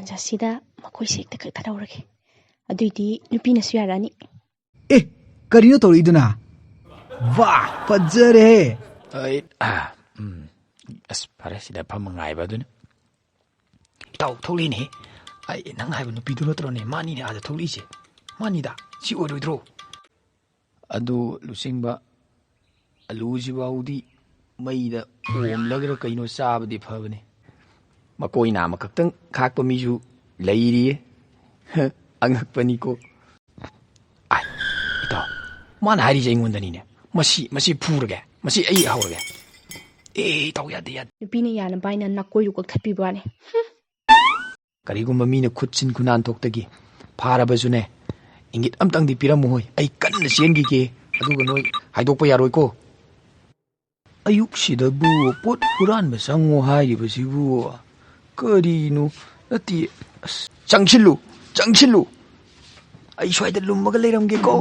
ꯇꯥꯟꯖꯥꯁꯤꯗ ꯃꯈꯣꯏꯁꯦ ꯍꯦꯛꯇ ꯀꯛꯊꯠꯍꯧꯔꯒꯦ. ꯑꯗꯨꯏꯗꯤ ꯅꯨꯄꯤꯅꯁꯨ ꯌꯥꯔꯛꯑꯅꯤ. ꯀꯔꯤꯅꯣ ꯇꯧꯔꯤꯗꯨꯅ? ꯋꯥ ꯐꯖꯔꯦ. ꯑꯁ ꯐꯔꯦ ꯁꯤꯗ ꯐꯝꯃ ꯉꯥꯏꯕ ꯑꯗꯨꯅ. ꯏꯇꯥꯎ ꯊꯣꯛꯂꯛꯏꯅꯦ. ꯅꯪ ꯍꯥꯏꯕ ꯅꯨꯄꯤꯗꯨ ꯅꯠꯇ꯭ꯔꯣꯅꯦ? ꯃꯥꯅꯤꯅꯦ ꯑꯥꯗ ꯊꯣꯛꯂꯛꯏꯁꯦ. ꯃꯥꯅꯤꯗ. ꯁꯤ ꯑꯣꯏꯔꯣꯏꯗ꯭ꯔꯣ? ꯑꯗꯨ ꯂꯨꯆꯤꯡꯕ, ꯑꯂꯨꯁꯤꯐꯥꯎꯗꯤ ꯃꯩꯗ ꯑꯣꯝꯂꯒꯔ ꯀꯩꯅꯣ ꯆꯥꯕꯗꯤ ꯐꯕꯅꯤ. ꯃꯀꯣꯏ ꯅꯥꯝꯃ ꯈꯛꯇꯪ ꯈꯥꯛꯄ ꯃꯤꯁꯨ ꯂꯩꯔꯤꯌꯦ. ꯑꯉꯛꯄꯅꯤꯀꯣ. ꯏꯇꯥꯎ, ꯃꯥꯅ ꯍꯥꯏꯔꯤꯁꯦ ꯑꯩꯉꯣꯟꯗꯅꯤꯅꯦ. ꯃꯁꯤ ꯐꯨꯔꯒꯦ. ꯃꯁꯤ ꯑꯩ ꯍꯧꯔꯒꯦ. ꯏꯇꯥꯎ ꯌꯥꯗꯦ. ꯅꯨꯄꯤꯅ ꯌꯥꯅꯕ ꯍꯥꯏꯅ ꯅꯥꯀꯣꯏꯗꯨ ꯀꯛꯊꯠꯄꯤꯕ ꯋꯥꯅꯤ. ꯀꯔꯤꯒꯨꯝꯕ ꯃꯤꯅ ꯈꯨꯠꯁꯤꯟ ꯈꯨꯅꯥꯟꯊꯣꯛꯇꯒꯤ ꯐꯥꯔꯕꯁꯨꯅꯦ, ꯏꯪꯒꯤꯠ ꯑꯝꯇꯪꯗꯤ ꯄꯤꯔꯝꯃꯨꯍꯣꯏ. ꯑꯩ ꯀꯟꯅ ꯆꯦꯟꯈꯤꯒꯦ. ꯑꯗꯨꯒ ꯅꯣꯏ ꯍꯥꯏꯗꯣꯛꯄ ꯌꯥꯔꯣꯏꯀꯣ. ꯑꯌꯨꯛꯁꯤꯗꯕꯨ ꯄꯣꯠ ꯍꯨꯔꯥꯟꯕ ꯆꯪꯉꯣ ꯍꯥꯏꯔꯤꯕꯁꯤꯕꯨ ꯀꯔꯤꯅꯣ? ꯅꯠꯇꯦ. ꯑꯁ ꯆꯪꯁꯤꯜꯂꯨ. ꯑꯩ ꯁ꯭ꯋꯥꯏꯗ ꯂꯨꯝꯃꯒ ꯂꯩꯔꯝꯒꯦꯀꯣ.